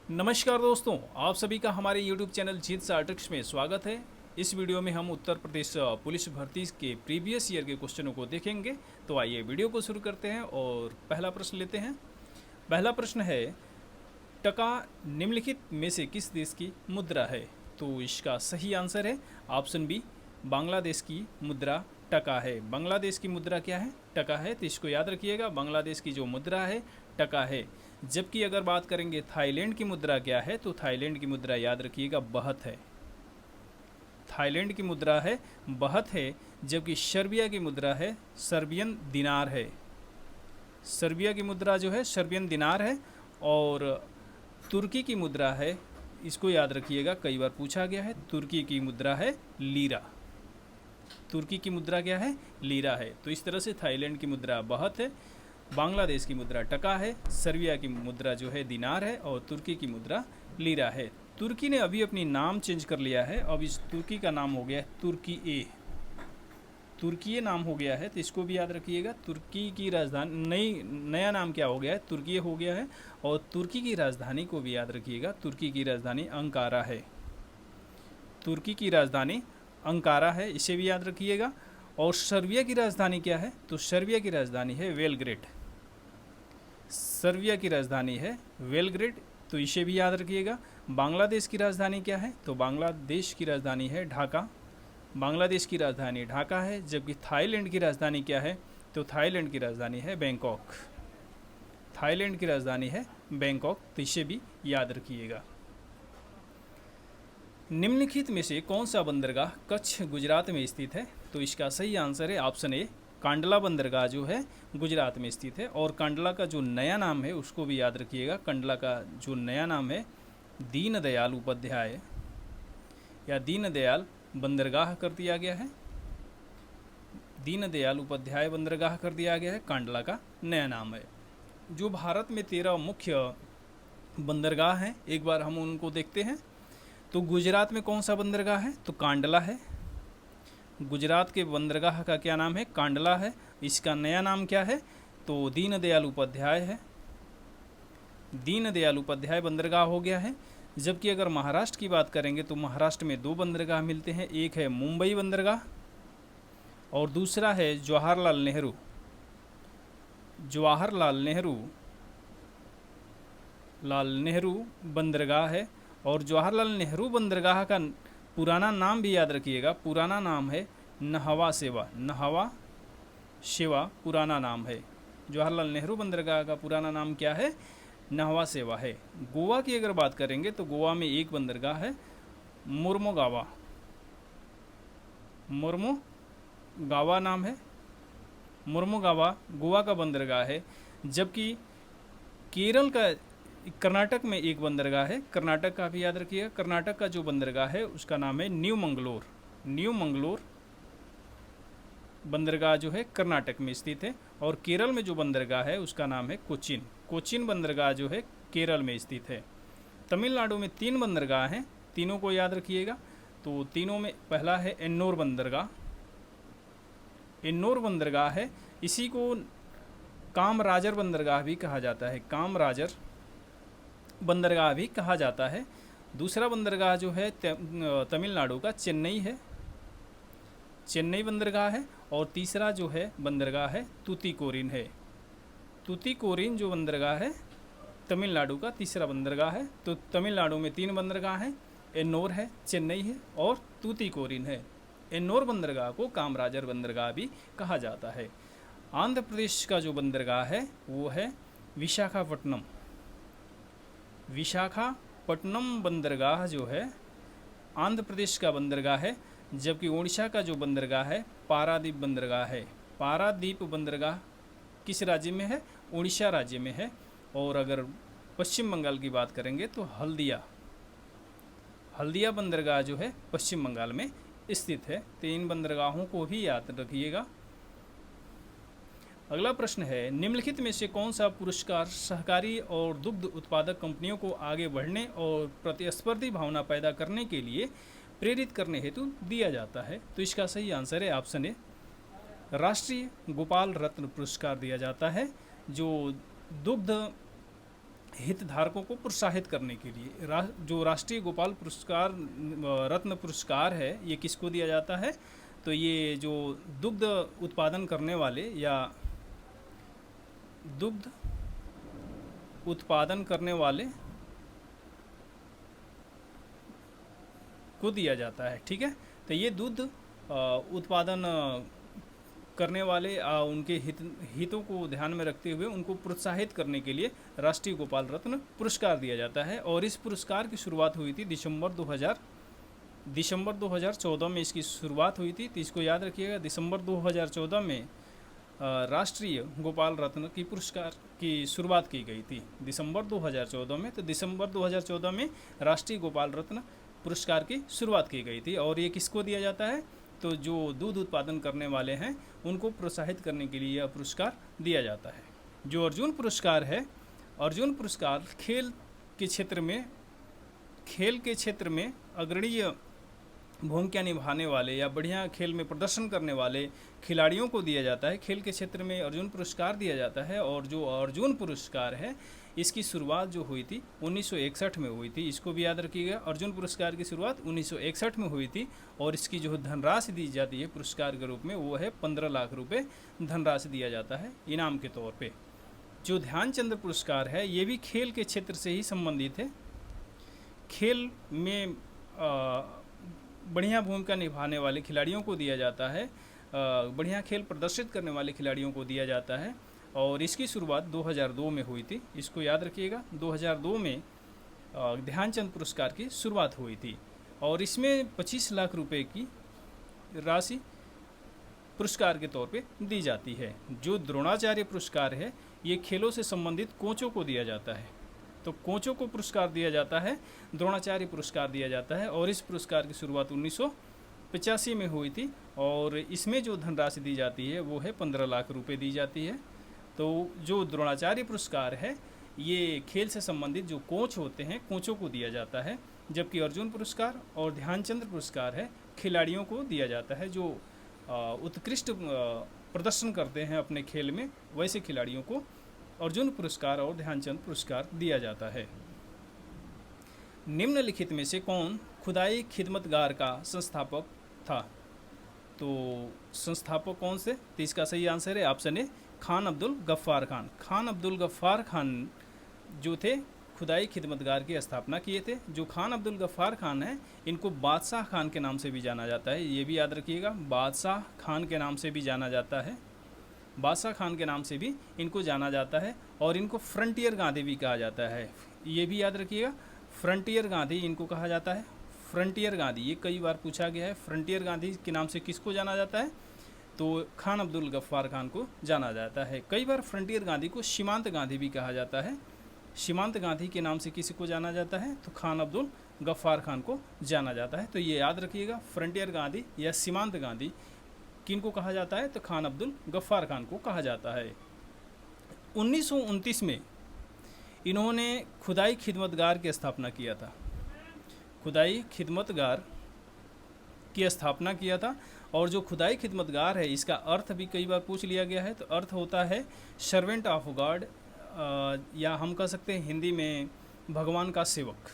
नमस्कार दोस्तों, आप सभी का हमारे YouTube चैनल जीत सार्टिक्स में स्वागत है। इस वीडियो में हम उत्तर प्रदेश पुलिस भर्ती के प्रीवियस ईयर के क्वेश्चनों को देखेंगे। तो आइए वीडियो को शुरू करते हैं और पहला प्रश्न लेते हैं। पहला प्रश्न है, टका निम्नलिखित में से किस देश की मुद्रा है? तो इसका सही आंसर है ऑप्शन बी, बांग्लादेश की मुद्रा टका है। बांग्लादेश की मुद्रा क्या है? टका है। तो इसको याद रखिएगा, बांग्लादेश की जो मुद्रा है टका है। जबकि अगर बात करेंगे थाईलैंड की मुद्रा क्या है, तो थाईलैंड की मुद्रा याद रखिएगा बहत है। थाईलैंड की मुद्रा है बहत है। जबकि सर्बिया की मुद्रा है सर्बियन दिनार है। सर्बिया की मुद्रा जो है सर्बियन दिनार है। और तुर्की की मुद्रा है, इसको याद रखिएगा, कई बार पूछा गया है, तुर्की की मुद्रा है लीरा। तुर्की की मुद्रा क्या है? लीरा है। तो इस तरह से थाईलैंड की मुद्रा बहत है, बांग्लादेश की मुद्रा टका है, सर्बिया की मुद्रा जो है दिनार है और तुर्की की मुद्रा लीरा है। तुर्की ने अभी अपनी नाम चेंज कर लिया है, अब इस तुर्की का नाम हो गया है तुर्की ए। तुर्की नाम हो गया है, तो इसको भी याद रखिएगा। तुर्की की राजधानी नया नाम क्या हो गया है? तुर्की हो गया है। और तुर्की की राजधानी को भी याद रखिएगा, तुर्की की राजधानी अंकारा है। तुर्की की राजधानी अंकारा है, इसे भी याद रखिएगा। और सर्बिया की राजधानी क्या है? तो सर्बिया की राजधानी है बेलग्रेड। सर्बिया की राजधानी है बेलग्रेड, तो इसे भी याद रखिएगा। बांग्लादेश की राजधानी क्या है? तो बांग्लादेश की राजधानी है ढाका। बांग्लादेश की राजधानी ढाका है। जबकि थाईलैंड की राजधानी क्या है? तो थाईलैंड की राजधानी है बैंकॉक। थाईलैंड की राजधानी है बैंकॉक, तो इसे भी याद रखिएगा। निम्नलिखित में से कौन सा बंदरगाह कच्छ गुजरात में स्थित है? तो इसका सही आंसर है ऑप्शन ए, कांडला बंदरगाह जो है गुजरात में स्थित है। और कांडला का जो नया नाम है उसको भी याद रखिएगा। कांडला का जो नया नाम है दीनदयाल उपाध्याय या दीनदयाल बंदरगाह कर दिया गया है। दीनदयाल उपाध्याय बंदरगाह कर दिया गया है, कांडला का नया नाम है। जो भारत में 13 मुख्य बंदरगाह हैं, एक बार हम उनको देखते हैं। तो गुजरात में कौन सा बंदरगाह है? तो कांडला है। गुजरात के बंदरगाह का क्या नाम है? कांडला है। इसका नया नाम क्या है? तो दीनदयाल उपाध्याय है। दीनदयाल उपाध्याय बंदरगाह हो गया है। जबकि अगर महाराष्ट्र की बात करेंगे तो महाराष्ट्र में 2 बंदरगाह मिलते हैं, एक है मुंबई बंदरगाह और दूसरा है जवाहरलाल नेहरू। जवाहरलाल नेहरू बंदरगाह है। और जवाहरलाल नेहरू बंदरगाह का पुराना नाम भी याद रखिएगा, पुराना नाम है नहवा सेवा। नहवा सेवा पुराना नाम है। जवाहरलाल नेहरू बंदरगाह का पुराना नाम क्या है? नहवा सेवा है। गोवा की अगर बात करेंगे तो गोवा में एक बंदरगाह है मुर्मुगावा। मुर्मुगावा नाम है, मुर्मुगावा गोवा का बंदरगाह है। जबकि केरल का कर्नाटक में एक बंदरगाह है, कर्नाटक का भी याद रखिएगा। कर्नाटक का जो बंदरगाह है उसका नाम है न्यू मंगलोर। न्यू मंगलोर बंदरगाह जो है कर्नाटक में स्थित है। और केरल में जो बंदरगाह है उसका नाम है कोचिन। कोचिन बंदरगाह जो है केरल में स्थित है। तमिलनाडु में 3 बंदरगाह हैं, तीनों को याद रखिएगा। तो तीनों में पहला है एन्नोर बंदरगाह। एन्नोर बंदरगाह है, इसी को कामराजर बंदरगाह भी कहा जाता है। कामराजर बंदरगाह भी कहा जाता है। दूसरा बंदरगाह जो है तमिलनाडु का चेन्नई है, चेन्नई बंदरगाह है। और तीसरा जो है बंदरगाह है तूतीकोरिन है। तूतीकोरिन जो बंदरगाह है तमिलनाडु का तीसरा बंदरगाह है। तो तमिलनाडु में 3 बंदरगाह हैं, एन्नोर है, चेन्नई है और तूतीकोरिन है। एन्नोर बंदरगाह को कामराजर बंदरगाह भी कहा जाता है। आंध्र प्रदेश का जो बंदरगाह है वो है विशाखापट्टनम। विशाखापट्टनम बंदरगाह जो है आंध्र प्रदेश का बंदरगाह है। जबकि उड़ीसा का जो बंदरगाह है पारादीप बंदरगाह है। पारादीप बंदरगाह किस राज्य में है? उड़ीसा राज्य में है। और अगर पश्चिम बंगाल की बात करेंगे तो हल्दिया बंदरगाह जो है पश्चिम बंगाल में स्थित है। तो इन बंदरगाहों को भी याद रखिएगा। अगला प्रश्न है, निम्नलिखित में से कौन सा पुरस्कार सहकारी और दुग्ध उत्पादक कंपनियों को आगे बढ़ने और प्रतिस्पर्धी भावना पैदा करने के लिए प्रेरित करने हेतु दिया जाता है? तो इसका सही आंसर है ऑप्शन ए, राष्ट्रीय गोपाल रत्न पुरस्कार दिया जाता है। जो दुग्ध हितधारकों को प्रोत्साहित करने के लिए जो राष्ट्रीय गोपाल पुरस्कार रत्न पुरस्कार है, ये किसको दिया जाता है? तो ये जो दुग्ध उत्पादन करने वाले या दुग्ध उत्पादन करने वाले को दिया जाता है। ठीक है, तो ये दूध उत्पादन करने वाले उनके हितों को ध्यान में रखते हुए उनको प्रोत्साहित करने के लिए राष्ट्रीय गोपाल रत्न पुरस्कार दिया जाता है। और इस पुरस्कार की शुरुआत हुई थी दिसंबर 2014 में इसकी शुरुआत हुई थी। तो इसको याद रखिएगा, दिसंबर 2014 में राष्ट्रीय गोपाल रत्न की पुरस्कार की शुरुआत की गई थी, दिसंबर 2014 में। तो दिसंबर 2014 में राष्ट्रीय गोपाल रत्न पुरस्कार की शुरुआत की गई थी। और ये किसको दिया जाता है? तो जो दूध उत्पादन करने वाले हैं उनको प्रोत्साहित करने के लिए यह पुरस्कार दिया जाता है। जो अर्जुन पुरस्कार है, अर्जुन पुरस्कार खेल के क्षेत्र में अग्रणीय भूमिका निभाने वाले या बढ़िया खेल में प्रदर्शन करने वाले खिलाड़ियों को दिया जाता है। खेल के क्षेत्र में अर्जुन पुरस्कार दिया जाता है। और जो अर्जुन पुरस्कार है, इसकी शुरुआत जो हुई थी 1961 में हुई थी। इसको भी याद रखिएगा, अर्जुन पुरस्कार की शुरुआत 1961 में हुई थी। और इसकी जो धनराशि दी जाती है पुरस्कार के रूप में, वो है 15 लाख रुपए धनराशि दिया जाता है इनाम के तौर पे। जो ध्यानचंद पुरस्कार है, ये भी खेल के क्षेत्र से ही संबंधित है। खेल में बढ़िया भूमिका निभाने वाले खिलाड़ियों को दिया जाता है, बढ़िया खेल प्रदर्शित करने वाले खिलाड़ियों को दिया जाता है। और इसकी शुरुआत 2002 में हुई थी। इसको याद रखिएगा, 2002 में ध्यानचंद पुरस्कार की शुरुआत हुई थी। और इसमें 25 लाख रुपए की राशि पुरस्कार के तौर पे दी जाती है। जो द्रोणाचार्य पुरस्कार है, ये खेलों से संबंधित कोचों को दिया जाता है। तो कोचों को पुरस्कार दिया जाता है, द्रोणाचार्य पुरस्कार दिया जाता है। और इस पुरस्कार की शुरुआत 1985 में हुई थी। और इसमें जो धनराशि दी जाती है वो है 15 लाख रुपए दी जाती है। तो जो द्रोणाचार्य पुरस्कार है, ये खेल से संबंधित जो कोच होते हैं, कोचों को दिया जाता है। जबकि अर्जुन पुरस्कार और ध्यानचंद पुरस्कार है, खिलाड़ियों को दिया जाता है। जो उत्कृष्ट प्रदर्शन करते हैं अपने खेल में, वैसे खिलाड़ियों को अर्जुन पुरस्कार और ध्यानचंद पुरस्कार दिया जाता है। निम्नलिखित में से कौन खुदाई खिदमतगार का संस्थापक था? तो संस्थापक कौन से? तो इसका सही आंसर है ऑप्शन ए, खान अब्दुल गफ्फार खान। खान अब्दुल गफ्फार खान जो थे, खुदाई खिदमतगार की स्थापना किए थे। जो खान अब्दुल गफ्फार खान है, इनको बादशाह खान के नाम से भी जाना जाता है। ये भी याद रखिएगा, बादशाह खान के नाम से भी जाना जाता है। बादशाह खान के नाम से भी इनको जाना जाता है। और इनको फ्रंटियर गांधी भी कहा जाता है। ये भी याद रखिएगा, फ्रंटियर गांधी इनको कहा जाता है। फ्रंटियर गांधी, ये कई बार पूछा गया है, फ्रंटियर गांधी के नाम से किसको जाना जाता है? तो खान अब्दुल गफ्फार खान को जाना जाता है। कई बार फ्रंटियर गांधी को सीमांत गांधी भी कहा जाता है। सीमांत गांधी के नाम से किसी को जाना जाता है? तो खान अब्दुल गफ्फार खान को जाना जाता है। तो ये याद रखिएगा, फ्रंटियर गांधी या सीमांत गांधी किनको कहा जाता है? तो खान अब्दुल गफ्फार खान को कहा जाता है। 1929 में इन्होंने खुदाई खिदमतगार की स्थापना किया था। खुदाई खिदमतगार की स्थापना किया था। और जो खुदाई खिदमतगार है, इसका अर्थ भी कई बार पूछ लिया गया है। तो अर्थ होता है सर्वेंट ऑफ गॉड, या हम कह सकते हैं हिंदी में भगवान का सेवक।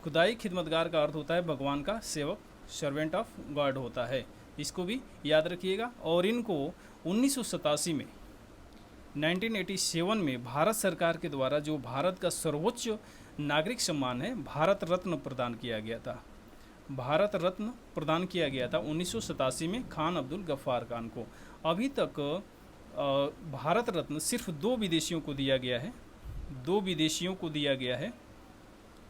खुदाई खिदमतगार का अर्थ होता है भगवान का सेवक, सर्वेंट ऑफ गॉड होता है। इसको भी याद रखिएगा। और इनको 1987 में 1987 में भारत सरकार के द्वारा जो भारत का सर्वोच्च नागरिक सम्मान है, भारत रत्न प्रदान किया गया था। भारत रत्न प्रदान किया गया था 1987 में खान अब्दुल गफ्फार खान को। अभी तक भारत रत्न सिर्फ 2 विदेशियों को दिया गया है। 2 विदेशियों को दिया गया है।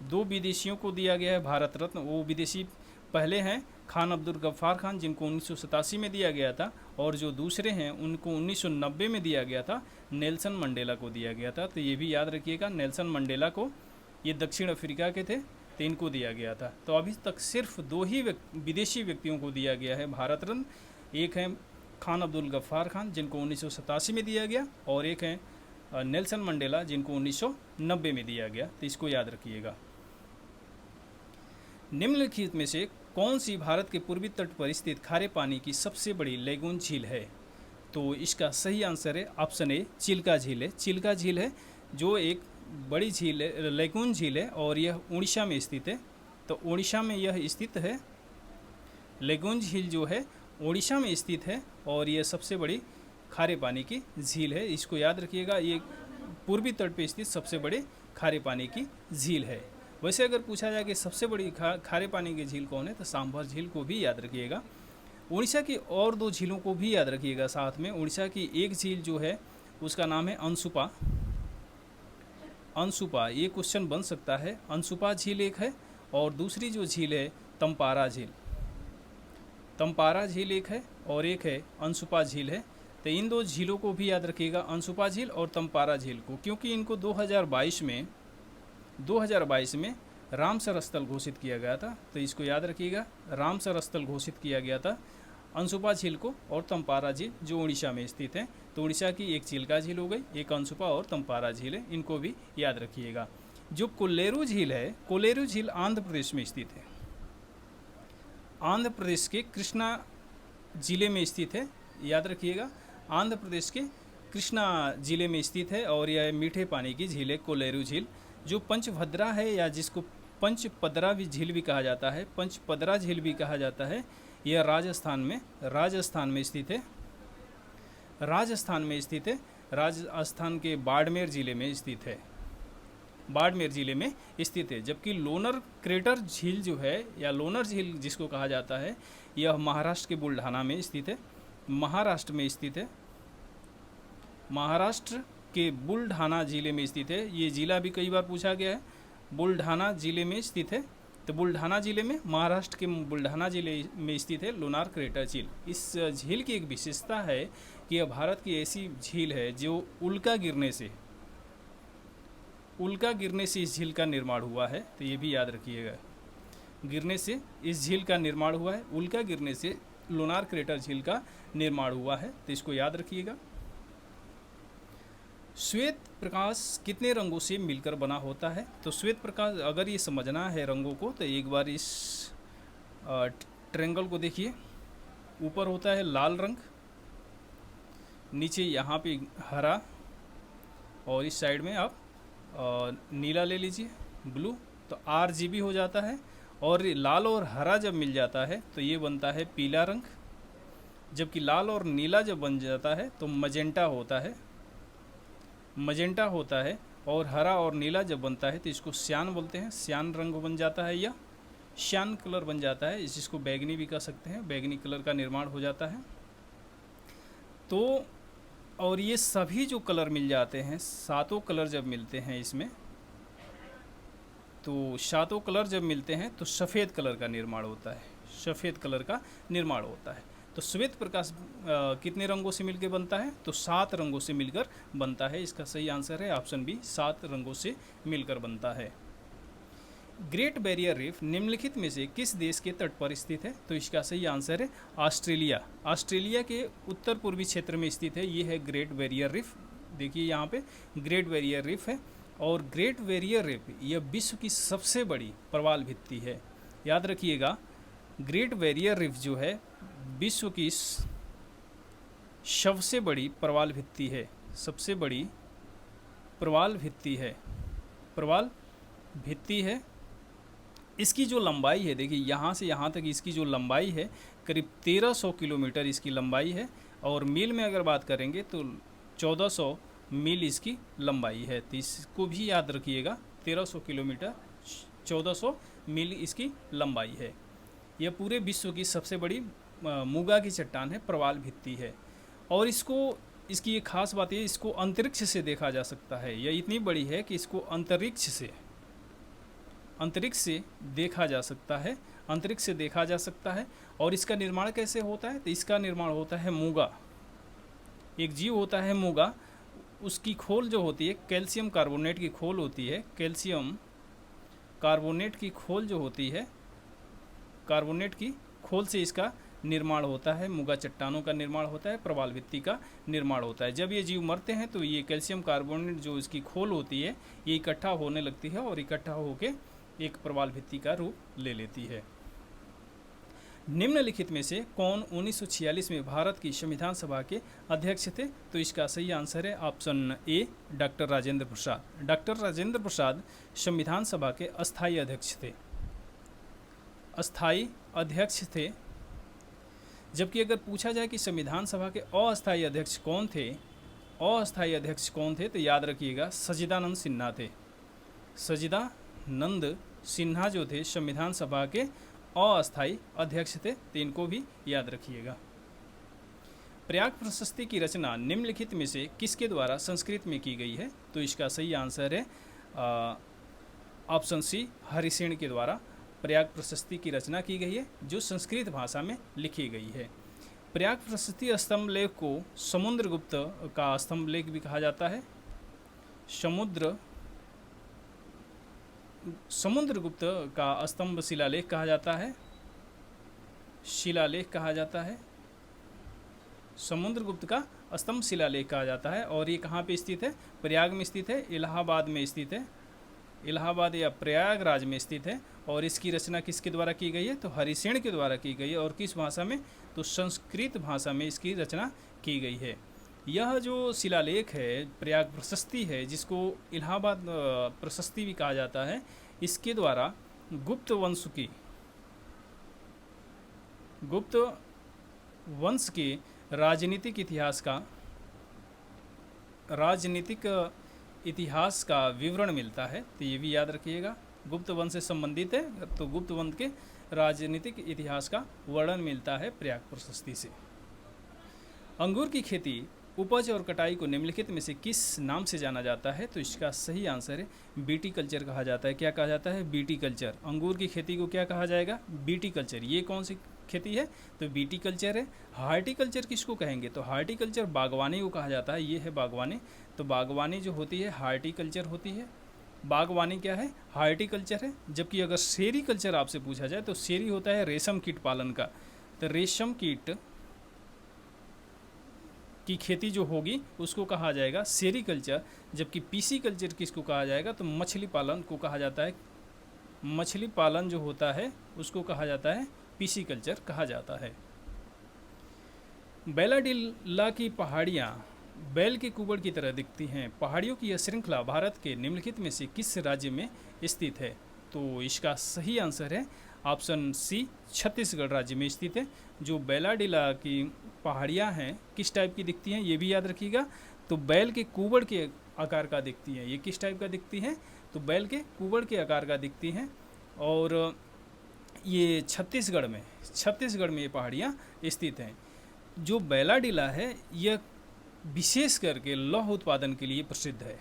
2 विदेशियों को दिया गया है भारत रत्न। वो विदेशी पहले हैं खान अब्दुल गफ्फार खान, जिनको 1987 में दिया गया था। और जो दूसरे हैं उनको 1990 में दिया गया था, नेल्सन मंडेला को दिया गया था। तो ये भी याद रखिएगा, नेल्सन मंडेला को, ये दक्षिण अफ्रीका के थे, तो इनको दिया गया था। तो अभी तक सिर्फ 2 ही विदेशी व्यक्तियों को दिया गया है भारत रत्न। एक है खान अब्दुल गफ्फार खान, जिनको 1987 में दिया गया, और एक है नेल्सन मंडेला, जिनको 1990 में दिया गया। तो इसको याद रखिएगा। निम्नलिखित में से कौन सी भारत के पूर्वी तट पर स्थित खारे पानी की सबसे बड़ी लेगून झील है? तो इसका सही आंसर है ऑप्शन ए, चिल्का झील है। चिल्का झील है जो एक बड़ी झील है, लेगून झील है, और यह उड़ीसा में स्थित है। तो उड़ीसा में यह स्थित है। लेगून झील जो है उड़ीसा में स्थित है और यह सबसे बड़ी खारे पानी की झील है। इसको याद रखिएगा, ये पूर्वी तट पे स्थित सबसे बड़े खारे पानी की झील है। वैसे अगर पूछा जाए कि सबसे बड़ी खारे पानी की झील कौन है, तो सांभर झील को भी याद रखिएगा। उड़ीसा की और 2 झीलों को भी याद रखिएगा साथ में। उड़ीसा की एक झील जो है उसका नाम है अंशुपा। अंशुपा, ये क्वेश्चन बन सकता है। अंशुपा झील एक है, और दूसरी जो झील है तम्पारा झील। तम्पारा झील एक है और एक है अंशुपा झील है। तो इन 2 झीलों को भी याद रखिएगा, अंशुपा झील और तम्पारा झील को, क्योंकि इनको 2022 में रामसर स्थल घोषित किया गया था। तो इसको याद रखिएगा, रामसर स्थल घोषित किया गया था अंशुपा झील को और तम्पारा झील जो उड़ीसा में स्थित है। तो उड़ीसा की एक चिल्का झील हो गई, एक अंशुपा और तम्पारा झील है, इनको भी याद रखिएगा। जो कोल्लेरू झील है, कोल्लेरू झील आंध्र प्रदेश में स्थित है। आंध्र प्रदेश के कृष्णा जिले में स्थित है, याद रखिएगा। आंध्र प्रदेश के कृष्णा जिले में स्थित है और यह मीठे पानी की झील है कोल्लेरू झील। जो पंचभद्रा है, या जिसको पंचपदरा भी झील भी कहा जाता है, पंचपदरा झील भी कहा जाता है, यह राजस्थान में स्थित है। राजस्थान में स्थित है, राजस्थान के बाड़मेर जिले में स्थित है। बाड़मेर जिले में स्थित है। जबकि लोनर क्रेटर झील जो है, या लोनर झील जिसको कहा जाता है, यह महाराष्ट्र के बुल्ढाना में स्थित है। महाराष्ट्र में स्थित है, महाराष्ट्र के बुल्ढाना जिले में स्थित है। ये जिला भी कई बार पूछा गया है, बुल्ढाना जिले में स्थित है। तो बुल्ढाना जिले में, महाराष्ट्र के बुल्ढाना जिले में स्थित है लोनार क्रेटर झील। इस झील की एक विशेषता है कि यह भारत की ऐसी झील है जो उल्का गिरने से इस झील का निर्माण हुआ है। तो ये भी याद रखिएगा, गिरने से इस झील का निर्माण हुआ है, उल्का गिरने से लोनार क्रेटर झील का निर्माण हुआ है। तो इसको याद रखिएगा। श्वेत प्रकाश कितने रंगों से मिलकर बना होता है? तो श्वेत प्रकाश, अगर ये समझना है रंगों को, तो एक बार इस ट्रायंगल को देखिए। ऊपर होता है लाल रंग, नीचे यहाँ पे हरा, और इस साइड में आप नीला ले लीजिए, ब्लू। तो RGB हो जाता है। और लाल और हरा जब मिल जाता है तो ये बनता है पीला रंग। जबकि लाल और नीला जब बन जाता है तो मजेंटा होता है। और हरा और नीला जब बनता है तो इसको श्यान बोलते हैं, श्यान रंग बन जाता है, या श्यान कलर बन जाता है। जिसको बैगनी भी कह सकते हैं, बैगनी कलर का निर्माण हो जाता है। तो और ये सभी जो कलर मिल जाते हैं, 7 कलर जब मिलते हैं इसमें, तो 7 कलर जब मिलते हैं तो सफ़ेद कलर का निर्माण होता है, सफ़ेद कलर का निर्माण होता है। तो श्वेत प्रकाश कितने रंगों से मिलकर बनता है? तो 7 रंगों से मिलकर बनता है। इसका सही आंसर है ऑप्शन बी, 7 रंगों से मिलकर बनता है। ग्रेट बैरियर रीफ निम्नलिखित में से किस देश के तट पर स्थित है? तो इसका सही आंसर है ऑस्ट्रेलिया। ऑस्ट्रेलिया के उत्तर पूर्वी क्षेत्र में स्थित है। ये है ग्रेट बैरियर रीफ। देखिए यहाँ पे ग्रेट बैरियर रीफ है, और ग्रेट बैरियर रीफ यह विश्व की सबसे बड़ी प्रवाल भित्ति है। याद रखिएगा, ग्रेट बैरियर रीफ जो है विश्व की सबसे बड़ी प्रवाल भित्ति है, सबसे बड़ी प्रवाल भित्ति है। इसकी जो लंबाई है, देखिए यहाँ से यहाँ तक इसकी जो लंबाई है करीब 1300 किलोमीटर इसकी लंबाई है, और मील में अगर बात करेंगे तो 1400 मील इसकी लंबाई है। तो इसको भी याद रखिएगा, 1300 किलोमीटर 1400 मील इसकी लंबाई है। यह पूरे विश्व की सबसे बड़ी मूंगा की चट्टान है, प्रवाल भित्ति है। और इसकी एक खास बात है, इसको अंतरिक्ष से देखा जा सकता है। यह इतनी बड़ी है कि इसको अंतरिक्ष से देखा जा सकता है। और इसका निर्माण कैसे होता है? तो इसका निर्माण होता है मूंगा, एक जीव होता है मूंगा, उसकी खोल जो होती है कैल्शियम कार्बोनेट की खोल होती है। कैल्शियम कार्बोनेट की खोल जो होती है, कार्बोनेट की खोल से इसका निर्माण होता है, मूंगा चट्टानों का निर्माण होता है, प्रवाल भित्ति का निर्माण होता है। जब ये जीव मरते हैं तो ये कैल्शियम कार्बोनेट जो इसकी खोल होती है ये इकट्ठा होने लगती है, और इकट्ठा होकर एक प्रवाल भित्ति का रूप ले लेती है। निम्नलिखित में से कौन 1946 में भारत की संविधान सभा के अध्यक्ष थे? तो इसका सही आंसर है option A, doctor Rajendra Prasad. Doctor Rajendra Prasad संविधान सभा के अस्थायी अध्यक्ष थे, अस्थायी अध्यक्ष थे। जबकि अगर पूछा जाए कि संविधान सभा के अस्थायी अध्यक्ष कौन थे, अस्थायी अध्यक्ष कौन थे, तो याद रखिएगा सच्चिदानंद सिन्हा थे। सच्चिदानंद सिन्हा जो थे संविधान सभा के अस्थायी अध्यक्ष थे, तो इनको भी याद रखिएगा। प्रयाग प्रशस्ति की रचना निम्नलिखित में से किसके द्वारा संस्कृत में की गई है? तो इसका सही आंसर है ऑप्शन सी, हरिसेन के द्वारा प्रयाग प्रशस्ति की रचना की गई है, जो संस्कृत भाषा में लिखी गई है। प्रयाग प्रशस्ति स्तंभ लेख को समुद्रगुप्त का स्तंभ लेख भी कहा जाता है। समुद्रगुप्त का स्तंभ शिलालेख कहा जाता है, शिलालेख कहा जाता है। समुद्रगुप्त का स्तंभ शिलालेख कहा जाता है। और ये कहाँ पे स्थित है? प्रयाग में स्थित है, इलाहाबाद में स्थित है, इलाहाबाद या प्रयागराज में स्थित है। और इसकी रचना किसके द्वारा की गई है? तो हरिसेन के द्वारा की गई है। और किस भाषा में? तो संस्कृत भाषा में इसकी रचना की गई है। यह जो शिलालेख है, प्रयाग प्रशस्ति है, जिसको इलाहाबाद प्रशस्ति भी कहा जाता है, इसके द्वारा गुप्त वंश के राजनीतिक इतिहास का विवरण मिलता है। तो ये भी याद रखिएगा, गुप्त वंश से संबंधित है, तो गुप्त वंश के राजनीतिक इतिहास का वर्णन मिलता है प्रयाग प्रशस्ति से। अंगूर की खेती, उपज और कटाई को निम्नलिखित में से किस नाम से जाना जाता है? तो इसका सही आंसर है बीटी कल्चर कहा जाता है। क्या कहा जाता है? BT culture. अंगूर की खेती को क्या कहा जाएगा? BT culture. ये कौन सी खेती है? तो बीटी कल्चर है। हार्टिकल्चर किसको कहेंगे? तो हार्टिकल्चर बागवानी को कहा जाता है। ये है बागवानी। तो बागवानी जो होती है हार्टिकल्चर होती है। बागवानी क्या है? हार्टिकल्चर है। जबकि अगर सेरीकल्चर आपसे पूछा जाए तो सेरी होता है रेशम कीट पालन का, तो रेशम कीट की खेती जो होगी उसको कहा जाएगा सेरीकल्चर। जबकि पीसी कल्चर किसको कहा जाएगा? तो मछली पालन को कहा जाता है। मछली पालन जो होता है उसको कहा जाता है पीसी कल्चर कहा जाता है। बैलाडिला की पहाड़ियाँ बैल के कुबड़ की तरह दिखती हैं। पहाड़ियों की यह श्रृंखला भारत के निम्नलिखित में से किस राज्य में स्थित है? तो इसका सही आंसर है ऑप्शन सी, छत्तीसगढ़ राज्य में स्थित है। जो बैलाडिला की पहाड़ियाँ हैं किस टाइप की दिखती हैं, ये भी याद रखिएगा। तो बैल के कुबड़ के आकार का दिखती हैं। ये किस टाइप का दिखती हैं? तो बैल के कुबड़ के आकार का दिखती हैं। और ये छत्तीसगढ़ में ये पहाड़ियाँ स्थित हैं। जो बैलाडिला है यह विशेष करके लौह उत्पादन के लिए प्रसिद्ध है।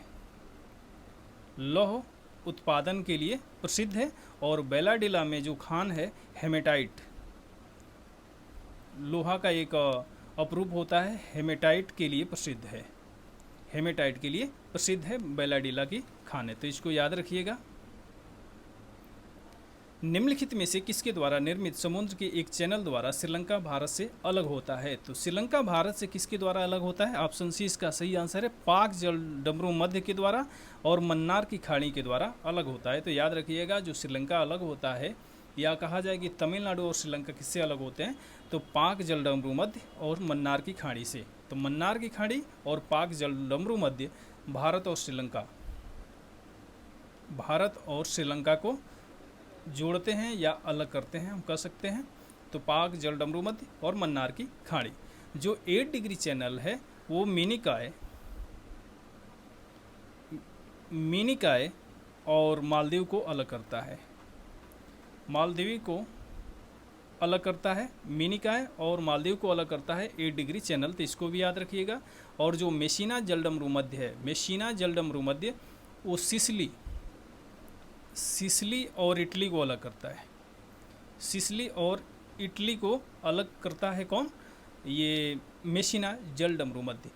लौह उत्पादन के लिए प्रसिद्ध है। और बैलाडिला में जो खान है हेमेटाइट, लोहा का एक अपरूप होता है, हेमेटाइट के लिए प्रसिद्ध है। हेमेटाइट के लिए प्रसिद्ध है बैलाडिला की खान है। तो इसको याद रखिएगा। निम्नलिखित में से किसके द्वारा निर्मित समुद्र के एक चैनल द्वारा श्रीलंका भारत से अलग होता है? तो श्रीलंका भारत से किसके द्वारा अलग होता है? ऑप्शन सी इसका सही आंसर है पाक जलडमरू मध्य के द्वारा और मन्नार की खाड़ी के द्वारा अलग होता है। तो याद रखिएगा, जो श्रीलंका अलग होता है, या कहा जाए कि तमिलनाडु और श्रीलंका किससे अलग होते हैं? तो पाक जलडमरू मध्य और मन्नार की खाड़ी से। तो मन्नार की खाड़ी और पाक जलडमरू मध्य भारत और श्रीलंका को जोड़ते हैं या अलग करते हैं, हम कह सकते हैं। तो पाक जलडमरू मध्य और मन्नार की खाड़ी। जो 8 डिग्री चैनल है वो मिनिकॉय और मालदीव को अलग करता है। मालदीव को अलग करता है, मिनिकॉय और मालदीव को अलग करता है 8 डिग्री चैनल। तो इसको भी याद रखिएगा। और जो मेसिना जलडमरू मध्य है, मेसिना जलडमरू मध्य वो सिसिली और इटली को अलग करता है। सिसिली और इटली को अलग करता है कौन? ये मेसिना जलडमरू मध्य।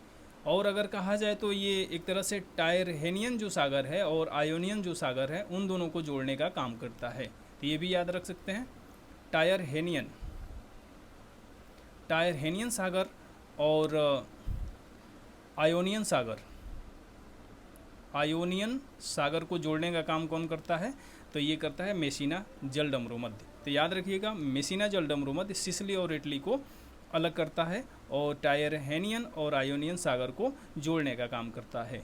और अगर कहा जाए तो ये एक तरह से टायरहेनियन जो सागर है और आयोनियन जो सागर है, उन दोनों को जोड़ने का काम करता है। तो ये भी याद रख सकते हैं। टायरहेनियन सागर और आयोनियन सागर को जोड़ने का काम कौन करता है? तो ये करता है मेसिना जलडमरू मध्य। तो याद रखिएगा मेसिना जलडमरू मध्य सिसिली और इटली को अलग करता है और टायरहेनियन और आयोनियन सागर को जोड़ने का काम करता है।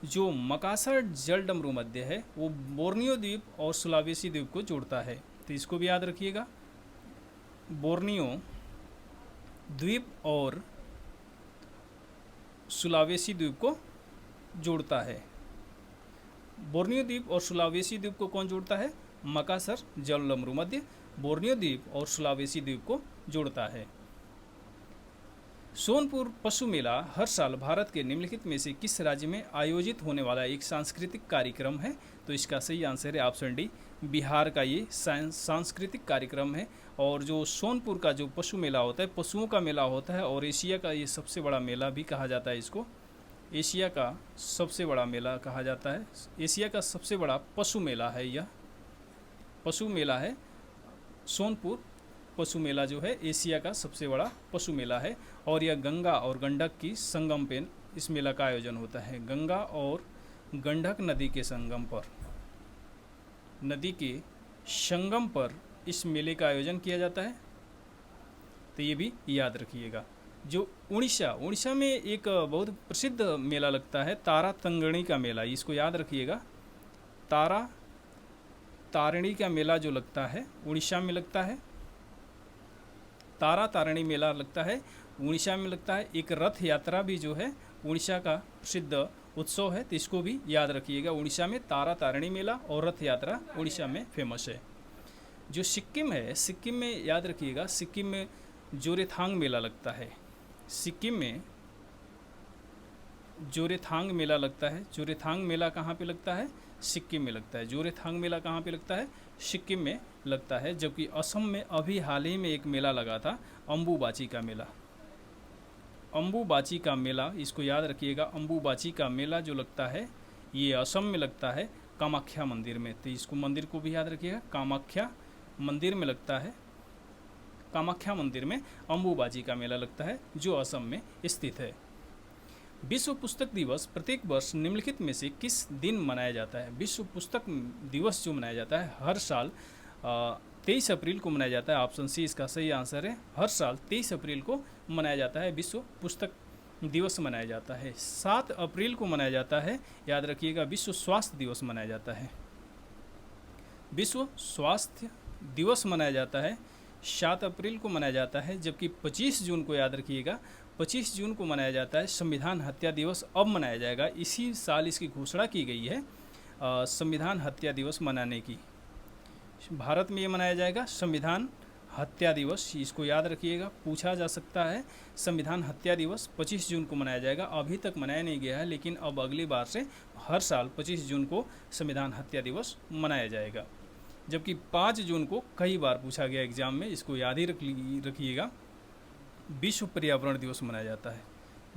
जो मकासर जलडमरू मध्य है वो बोर्नियो द्वीप और सुलावेसी द्वीप को जोड़ता है, तो इसको भी याद रखिएगा। बोर्नियो द्वीप और सुलावेसी द्वीप को जोड़ता है। बोर्नियो द्वीप और सुलावेसी द्वीप को कौन जोड़ता है? मकासर जलडमरू मध्य बोर्नियो द्वीप और सुलावेसी द्वीप को जोड़ता है। सोनपुर पशु मेला हर साल भारत के निम्नलिखित में से किस राज्य में आयोजित होने वाला एक सांस्कृतिक कार्यक्रम है? तो इसका सही आंसर है ऑप्शन डी, बिहार का ये सांस्कृतिक कार्यक्रम है। और जो सोनपुर का जो पशु मेला होता है, पशुओं का मेला होता है और एशिया का ये सबसे बड़ा मेला भी कहा जाता है। इसको एशिया का सबसे बड़ा मेला कहा जाता है। एशिया का सबसे बड़ा पशु मेला है, यह पशु मेला है। सोनपुर पशु मेला जो है एशिया का सबसे बड़ा पशु मेला है और यह गंगा और गंडक की संगम पे इस मेला का आयोजन होता है। गंगा और गंडक नदी के संगम पर, नदी के संगम पर इस मेले का आयोजन किया जाता है, तो ये भी याद रखिएगा। जो उड़ीसा में एक बहुत प्रसिद्ध मेला लगता है तारा तंगणी का मेला, इसको याद रखिएगा। तारा तारिणी का मेला जो लगता है उड़ीसा में लगता है, तारा तारिणी मेला लगता है उड़ीसा में लगता है। एक रथ यात्रा भी जो है उड़ीसा का प्रसिद्ध उत्सव है, तो इसको भी याद रखिएगा। उड़ीसा में तारा तारिणी मेला और रथ यात्रा उड़ीसा में फेमस है। जो सिक्किम है, सिक्किम में याद रखिएगा, सिक्किम में जोरेथांग मेला लगता है। सिक्किम में जोरेथांग मेला लगता है। जोरेथांग मेला कहाँ पे लगता है? सिक्किम में लगता है। जोरेथांग मेला कहाँ पे लगता है? सिक्किम में लगता है। जबकि असम में अभी हाल ही में एक मेला लगा था, अम्बुबाची का मेला। अम्बुबाची का मेला, इसको याद रखिएगा। अम्बुबाची का मेला जो लगता है ये असम में लगता है, कामाख्या मंदिर में। तो इसको मंदिर को भी याद रखिएगा, कामाख्या मंदिर में लगता है। कामाख्या मंदिर में अम्बुबाची का मेला लगता है जो असम में स्थित है। विश्व पुस्तक दिवस प्रत्येक वर्ष निम्नलिखित में से किस दिन मनाया जाता है? विश्व पुस्तक दिवस जो मनाया जाता है हर साल 23 अप्रैल को मनाया जाता है। ऑप्शन सी इसका सही आंसर है। हर साल 23 अप्रैल को मनाया जाता है, विश्व पुस्तक दिवस मनाया जाता है। 7 अप्रैल को मनाया जाता है, याद रखिएगा, विश्व स्वास्थ्य दिवस मनाया जाता है। विश्व स्वास्थ्य दिवस मनाया जाता है 7 अप्रैल को मनाया जाता है। जबकि 25 जून को याद रखिएगा, 25 जून को मनाया जाता है संविधान हत्या दिवस। अब मनाया जाएगा, इसी साल इसकी घोषणा की गई है संविधान हत्या दिवस मनाने की। भारत में ये मनाया जाएगा संविधान हत्या दिवस, इसको याद रखिएगा, पूछा जा सकता है। संविधान हत्या दिवस 25 जून को मनाया जाएगा। अभी तक मनाया नहीं गया है, लेकिन अब अगली बार से हर साल 25 जून को संविधान हत्या दिवस मनाया जाएगा। जबकि 5 जून को कई बार पूछा गया एग्जाम में, इसको याद ही रखिएगा। विश्व पर्यावरण दिवस मनाया जाता है।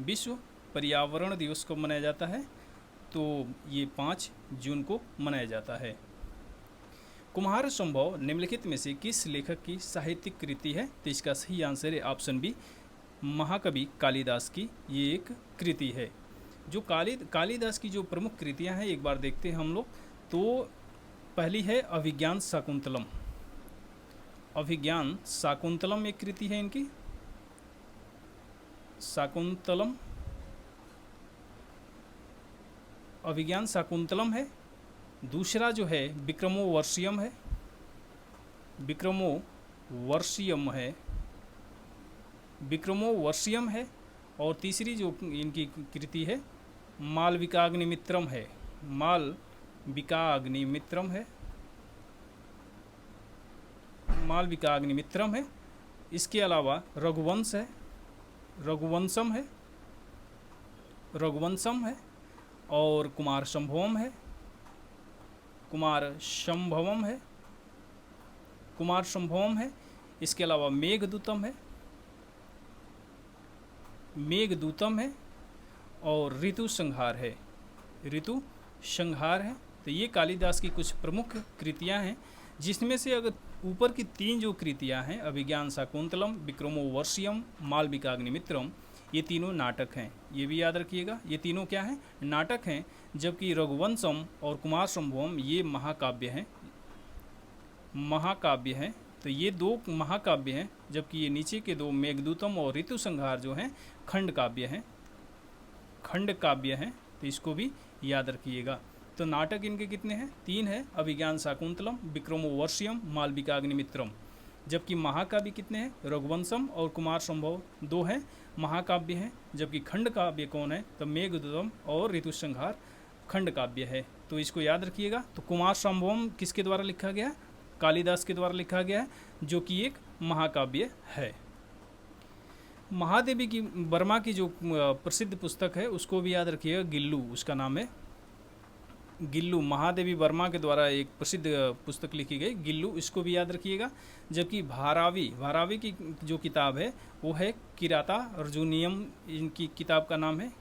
विश्व पर्यावरण दिवस को मनाया जाता है, तो ये 5 जून को मनाया जाता है। कुम्हार संभव निम्नलिखित में से किस लेखक की साहित्यिक कृति है? तो इसका सही आंसर है ऑप्शन बी, महाकवि कालिदास की ये एक कृति है। जो कालिदास की जो प्रमुख कृतियां हैं एक बार देखते हैं हम लोग। तो पहली है अभिज्ञान शाकुंतलम। अभिज्ञान शाकुंतलम एक कृति है इनकी, शाकुंतलम, अभिज्ञान शाकुंतलम है। दूसरा जो है विक्रमोर्वशीयम है, विक्रमोर्वशीयम है, विक्रमोर्वशीयम है। और तीसरी जो इनकी कृति है मालविकाग्निमित्रम है, मालविकाग्निमित्रम है, मालविकाग्निमित्रम है। इसके अलावा रघुवंश है, रघुवंशम है, रघुवंशम है। और कुमार संभवम है, कुमार संभवम है, कुमार संभवम है। इसके अलावा मेघदूतम है, मेघदूतम है। और ऋतु संहार है, ऋतु संहार है। तो ये कालिदास की कुछ प्रमुख कृतियां हैं, जिसमें से अगर ऊपर की 3 जो कृतियां हैं, अभिज्ञान शाकुंतलम, विक्रमोर्वशीयम, मालविकाग्निमित्रम, ये तीनों नाटक हैं। ये भी याद रखिएगा, ये तीनों क्या हैं? नाटक हैं। जबकि रघुवंशम और कुमार संभवम ये महाकाव्य हैं, महाकाव्य हैं। तो ये दो महाकाव्य हैं, जबकि ये नीचे के दो मेघदूतम और ऋतुसंहार जो हैं खंड काव्य हैं, खंड काव्य हैं। तो इसको भी याद रखिएगा। तो नाटक इनके कितने हैं? 3 हैं, अभिज्ञान शाकुंतलम, विक्रमोर्वशीयम, मालविकाग्निमित्रम। जबकि महाकाव्य कितने हैं? रघुवंशम और कुमार संभव 2 हैं, महाकाव्य हैं। जबकि खंड काव्य कौन है? तो मेघदूतम और ऋतुसंहार खंड काव्य है। तो इसको याद रखिएगा। तो कुमार संभवम किसके द्वारा लिखा गया? कालिदास के द्वारा लिखा गया है, जो कि एक महाकाव्य है। महादेवी की वर्मा की जो प्रसिद्ध पुस्तक है उसको भी याद रखिएगा, गिल्लू उसका नाम है। गिल्लू, महादेवी वर्मा के द्वारा एक प्रसिद्ध पुस्तक लिखी गई गिल्लू, इसको भी याद रखिएगा। जबकि भारावी की जो किताब है वो है किराता अर्जुनियम, इनकी किताब का नाम है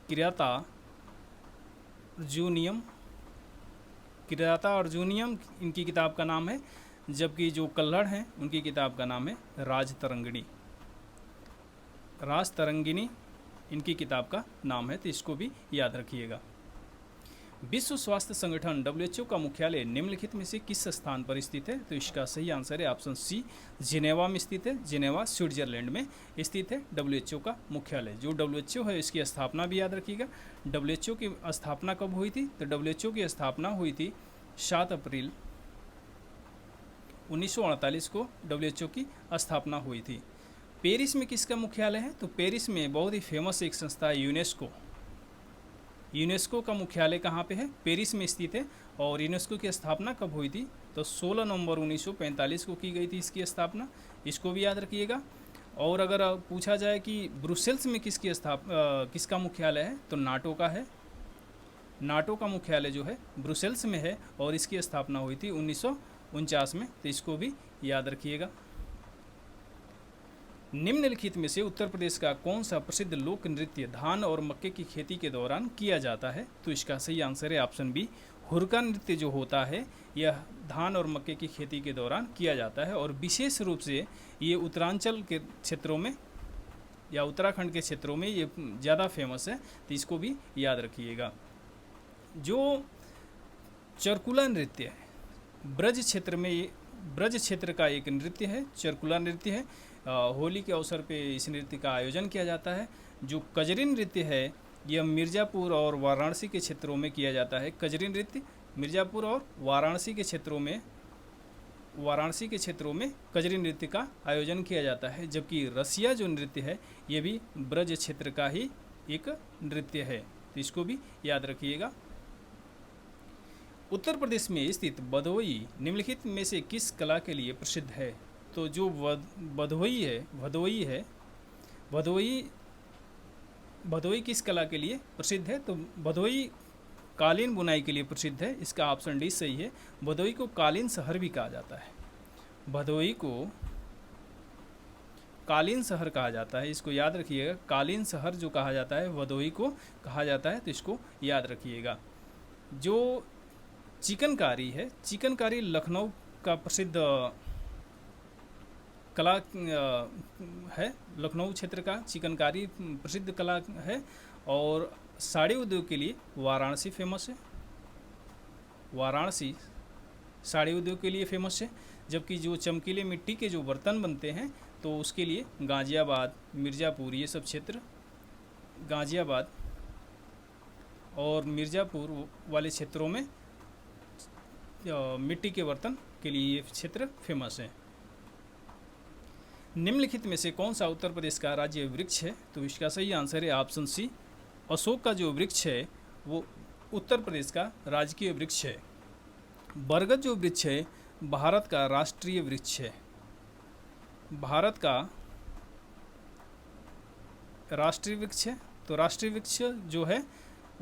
किराता अर्जुनियम इनकी किताब का नाम है। जबकि जो कल्हड़ हैं उनकी किताब का नाम है राजतरंगिणी इनकी किताब का नाम है। तो इसको भी याद रखिएगा। विश्व स्वास्थ्य संगठन WHO का मुख्यालय निम्नलिखित में से किस स्थान पर स्थित है? तो इसका सही आंसर है ऑप्शन सी, जिनेवा में स्थित है। जिनेवा स्विट्जरलैंड में स्थित है WHO का मुख्यालय। जो WHO है इसकी स्थापना भी याद रखिएगा। WHO की स्थापना कब हुई थी? तो WHO की स्थापना हुई थी 7 अप्रैल 1948 को WHO की स्थापना हुई थी। पेरिस में किसका मुख्यालय है? तो पेरिस में बहुत ही फेमस एक संस्था है यूनेस्को का मुख्यालय कहाँ पे है? पेरिस में स्थित है। और यूनेस्को की स्थापना कब हुई थी? तो 16 नवंबर 1945 को की गई थी इसकी स्थापना। इसको भी याद रखिएगा। और अगर पूछा जाए कि ब्रुसेल्स में किसका मुख्यालय है? तो नाटो का है। नाटो का मुख्यालय जो है ब्रुसेल्स में है और इसकी स्थापना हुई थी 1949 में। तो इसको भी याद रखिएगा। निम्नलिखित में से उत्तर प्रदेश का कौन सा प्रसिद्ध लोक नृत्य धान और मक्के की खेती के दौरान किया जाता है? तो इसका सही आंसर है ऑप्शन बी, हुरका नृत्य जो होता है यह धान और मक्के की खेती के दौरान किया जाता है। और विशेष रूप से ये उत्तरांचल के क्षेत्रों में या उत्तराखंड के क्षेत्रों में ये ज़्यादा फेमस है। तो इसको भी याद रखिएगा। जो चरकुला नृत्य है ब्रज क्षेत्र का एक नृत्य है, चरकुला नृत्य है। होली के अवसर पे इस नृत्य का आयोजन किया जाता है। जो कजरी नृत्य है यह मिर्ज़ापुर और वाराणसी के क्षेत्रों में किया जाता है। कजरी नृत्य मिर्ज़ापुर और वाराणसी के क्षेत्रों में कजरी नृत्य का आयोजन किया जाता है। जबकि रसिया जो नृत्य है ये भी ब्रज क्षेत्र का ही एक नृत्य है। तो इसको भी याद रखिएगा। उत्तर प्रदेश में स्थित भदोही निम्नलिखित में से किस कला के लिए प्रसिद्ध है? तो जो भदोही किस कला के लिए प्रसिद्ध है? तो भदोही कालीन बुनाई के लिए प्रसिद्ध है। इसका ऑप्शन डी सही है। भदोही को कालीन शहर भी कहा जाता है। भदोही को कालीन शहर कहा जाता है। इसको याद रखिएगा। कालीन शहर जो कहा जाता है भदोही को कहा जाता है। तो इसको याद रखिएगा। जो चिकनकारी है, चिकनकारी लखनऊ का प्रसिद्ध कला है। लखनऊ क्षेत्र का चिकनकारी प्रसिद्ध कला है। और साड़ी उद्योग के लिए वाराणसी फेमस है। वाराणसी साड़ी उद्योग के लिए फेमस है। जबकि जो चमकीले मिट्टी के जो बर्तन बनते हैं तो उसके लिए गाज़ियाबाद, मिर्ज़ापुर ये सब क्षेत्र, गाज़ियाबाद और मिर्ज़ापुर वाले क्षेत्रों में मिट्टी के बर्तन के लिए ये क्षेत्र फेमस है। निम्नलिखित में से कौन सा उत्तर प्रदेश का राज्य वृक्ष है? तो इसका सही आंसर है ऑप्शन सी, अशोक का जो वृक्ष है वो उत्तर प्रदेश का राजकीय वृक्ष है। बरगद जो वृक्ष है भारत का राष्ट्रीय वृक्ष है। भारत का राष्ट्रीय वृक्ष है। तो राष्ट्रीय वृक्ष जो है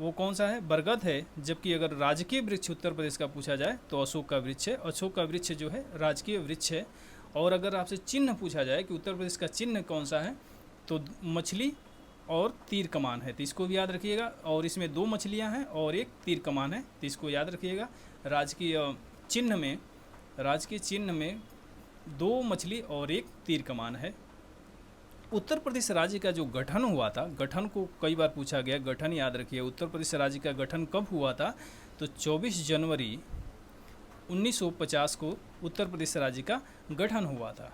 वो कौन सा है? बरगद है। जबकि अगर राजकीय वृक्ष उत्तर प्रदेश का पूछा जाए तो अशोक का वृक्ष है। अशोक का वृक्ष जो है राजकीय वृक्ष है। और अगर आपसे चिन्ह पूछा जाए कि उत्तर प्रदेश का चिन्ह कौन सा है तो मछली और तीर कमान है। तो इसको भी याद रखिएगा। और इसमें 2 मछलियां हैं और 1 तीर कमान है। तो इसको याद रखिएगा। राजकीय चिन्ह में 2 मछली और 1 तीर कमान है। उत्तर प्रदेश राज्य का जो गठन हुआ था, गठन को कई बार पूछा गया, गठन याद रखिए। उत्तर प्रदेश राज्य का गठन कब हुआ था? तो 24 जनवरी 1950 को उत्तर प्रदेश राज्य का गठन हुआ था।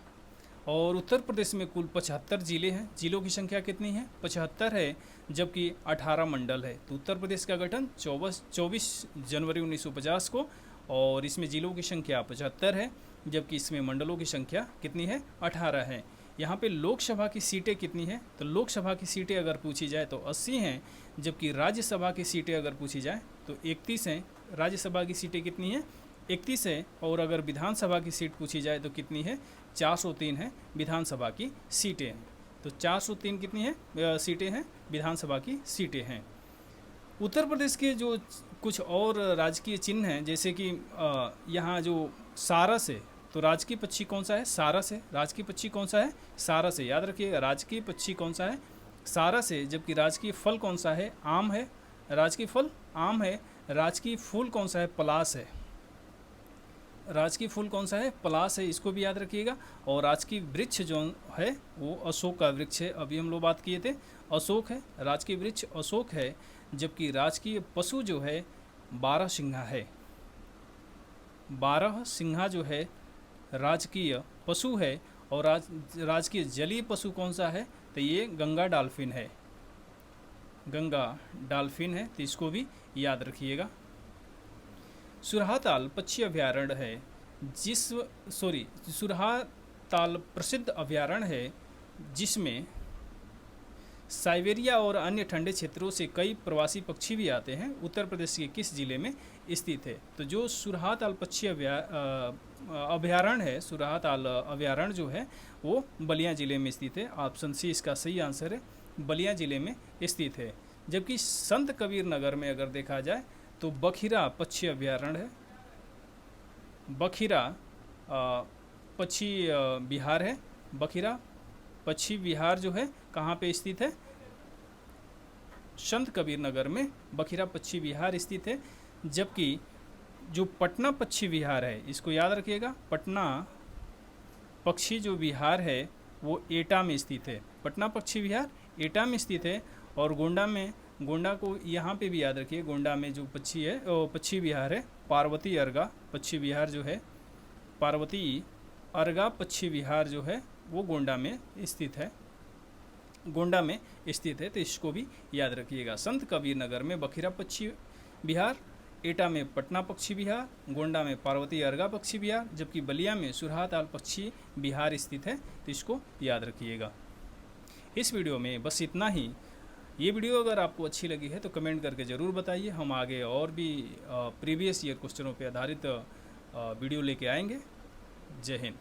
और उत्तर प्रदेश में कुल 75 ज़िले हैं। ज़िलों की संख्या कितनी है? 75 है, जबकि 18 मंडल है। तो उत्तर प्रदेश का गठन 24 जनवरी 1950 को, और इसमें ज़िलों की संख्या 75 है, जबकि इसमें मंडलों की संख्या कितनी है? 18 है। यहाँ पे लोकसभा की सीटें कितनी हैं? तो लोकसभा की सीटें अगर पूछी जाए तो 80 हैं, जबकि राज्यसभा की सीटें अगर पूछी जाए तो 31 हैं। राज्यसभा की सीटें कितनी हैं? 31 है। और अगर विधानसभा की सीट पूछी जाए तो कितनी है? 403 है विधानसभा की सीटें हैं। तो 403 कितनी है सीटें हैं? विधानसभा की सीटें हैं। उत्तर प्रदेश के जो कुछ और राजकीय चिन्ह हैं, जैसे कि यहाँ जो सारस है, तो राजकीय पक्षी कौन सा है? सारस है। राजकीय पक्षी कौन सा है? सारस है। याद रखिएगा, राजकीय पक्षी कौन सा है? सारस है। जबकि राजकीय फल कौन सा है? आम है। राजकीय फल आम है। राजकीय फूल कौन सा है? पलाश है। राजकीय फूल कौन सा है? पलाश है। इसको भी याद रखिएगा। और राजकीय वृक्ष जो है वो अशोक का वृक्ष है। अभी हम लोग बात किए थे, अशोक है। राजकीय वृक्ष अशोक है। जबकि राजकीय पशु जो है 12 सिंघा है। 12 सिंघा जो है राजकीय पशु है। और राजकीय जलीय पशु कौन सा है? तो ये गंगा डॉल्फिन है। गंगा डॉल्फिन है, तो इसको भी याद रखिएगा। सुरहाताल पक्षी अभयारण्य है, सुरहाताल प्रसिद्ध अभयारण्य है, जिसमें साइबेरिया और अन्य ठंडे क्षेत्रों से कई प्रवासी पक्षी भी आते हैं। उत्तर प्रदेश के किस जिले में स्थित है? तो जो सुरहाताल पक्षी अभयारण्य है, सुरहाताल अभयारण्य जो है वो बलिया जिले में स्थित है। ऑप्शन सी इसका सही आंसर है, बलिया जिले में स्थित है। जबकि संत कबीर नगर में अगर देखा जाए तो बखिरा पक्षी अभयारण्य है। बखिरा पक्षी विहार है। बखिरा पक्षी विहार जो है कहाँ पे स्थित है? संत कबीर नगर में बखिरा पक्षी विहार स्थित है। जबकि जो पटना पक्षी विहार है, इसको याद रखिएगा, पटना पक्षी जो विहार है वो एटा में स्थित है। पटना पक्षी विहार एटा में स्थित है। और गोंडा को यहाँ पे भी याद रखिए, गोंडा में जो पक्षी है वो पक्षी विहार है पार्वती अर्गा पक्षी विहार जो है, पार्वती अर्गा पक्षी विहार जो है वो गोंडा में स्थित है। गोंडा में स्थित है, तो इसको भी याद रखिएगा। संत कबीर नगर में बखिरा पक्षी विहार, एटा में पटना पक्षी विहार, गोंडा में पार्वती अर्गा पक्षी विहार, जबकि बलिया में सुरहाताल पक्षी विहार स्थित है, तो इसको याद रखिएगा। इस वीडियो में बस इतना ही। ये वीडियो अगर आपको अच्छी लगी है तो कमेंट करके ज़रूर बताइए। हम आगे और भी प्रीवियस ईयर क्वेश्चनों पर आधारित वीडियो लेके आएंगे। जय हिंद।